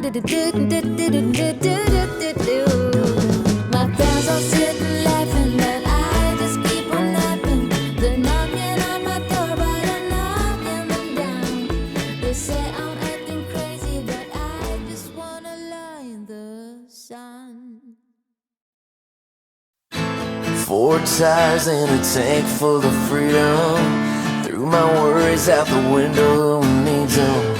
My friends all sitting laughing, but I just keep on napping. They're knocking on my door, but I'm knocking them down. They say I'm acting crazy, but I just wanna lie in the sun. 4 tires and a tank full of freedom. Threw my worries out the window, who needs them?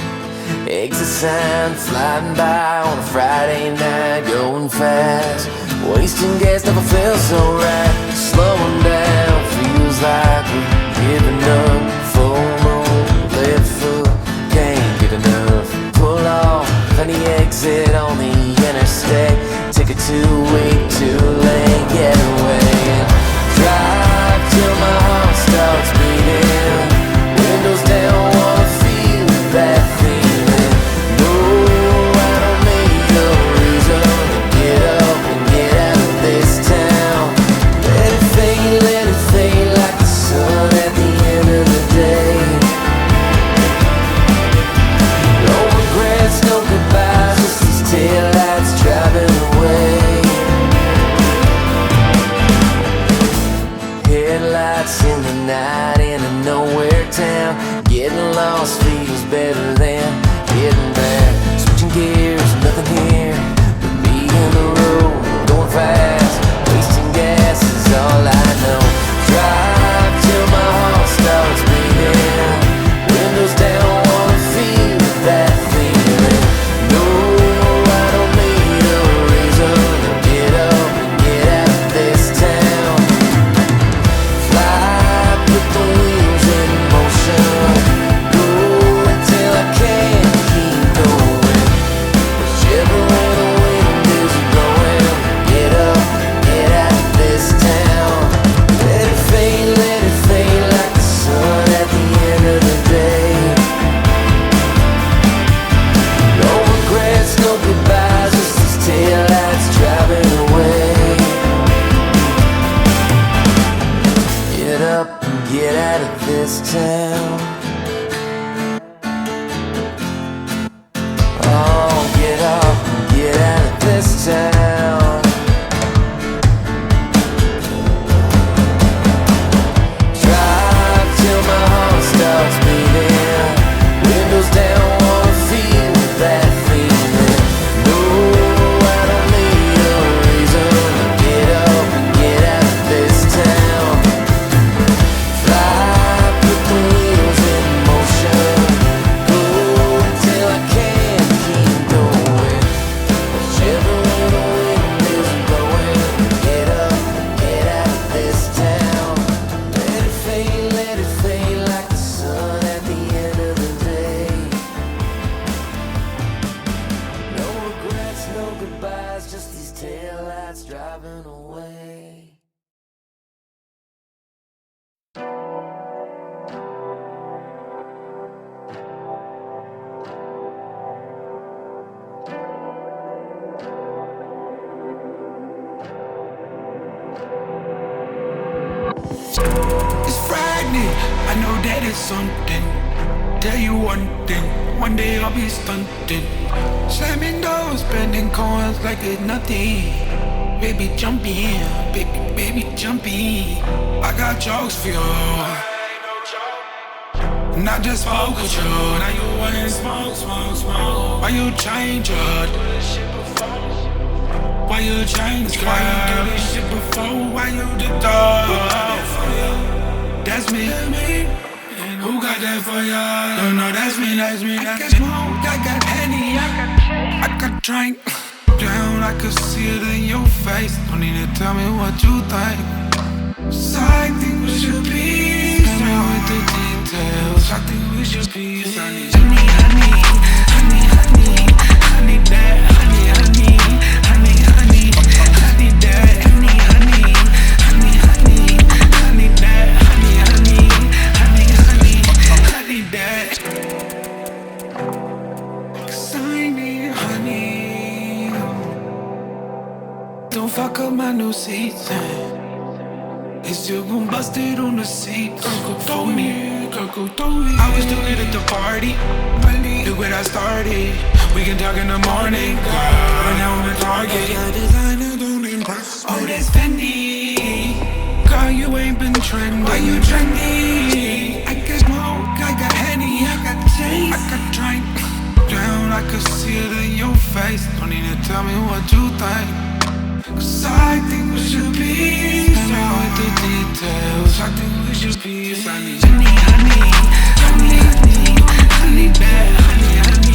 Exit sign flying by on a Friday night, going fast. Wasting gas never felt so right. Slowing down feels like we're giving up. Full moon, left foot, can't get enough. Pull off, find the exit on the interstate. Take a 2-way, 2-lane getaway. Drive till my heart starts beating. Windows down, wanna feel that feeling. No, I don't need no reason to get up and get out of this town. Let it fade like the sun at the end of the day. No regrets, no goodbyes, just these taillights driving away. Headlights in the night in a nowhere town. Getting lost feels better than getting there. Switching gears, nothing here but me and the road. Going fast, wasting gas is all I know. Drive till my heart starts beating. Windows down, wanna feel that feeling. No, I don't need a reason to get up and get out of this town. Fly, put the wheels in motion. Go until I can't keep going. Whichever way the wind is blowing. Get up, get out of this town. Let it fade like the sun at the end of the day. No regrets, no goodbyes, just these taillights driving away. Get up and get out of this town. Oh, get up and get out of this town. Drive till my heart starts beating. Windows down, wanna feel that feeling. No, I don't need a reason to get up and get out of this town. Fly, put the wheels in motion. Go until I can't keep going. Whichever way the wind is blowing. Get up and get out of this town. Let it fade like the sun at the end of the day. No regrets, no goodbyes, just these taillights driving away. It's frightening, I know that it's something. Tell you one thing, one day I'll be stunting. Slamming doors, spending coins like it's nothing. Baby, jump in, baby, jump in. I got jokes for you. And I just spoke with you. Now you wanna smoke. Why you change it? Why you change, girl? Why you do this shit before? Why you the dog? That's me. And who got that for ya? No, that's me. I got smoke, I got Henny, I got drink. Down, I could see it in your face. Don't need to tell me what you think. So I think we should be. Tell me with the details. I think we should be. Honey, that. Don't fuck up my new seats. It's still gon' bust it on the seats. Go throw me. I was doing it at the party. Look what I started. We can talk in the morning, girl. Right now I'm at Target. Your designer don't impress me. Oh, that's Fendi. Girl, you ain't been trendy. Why you trendy? I got smoke, I got Henny, I got chase, I got drink. Down, I could see it in your face. Don't need to tell me what you think. Cause I think we should be. Tell me with the details. I think we should be. I need honey, honey, honey, honey, honey bad, honey, honey.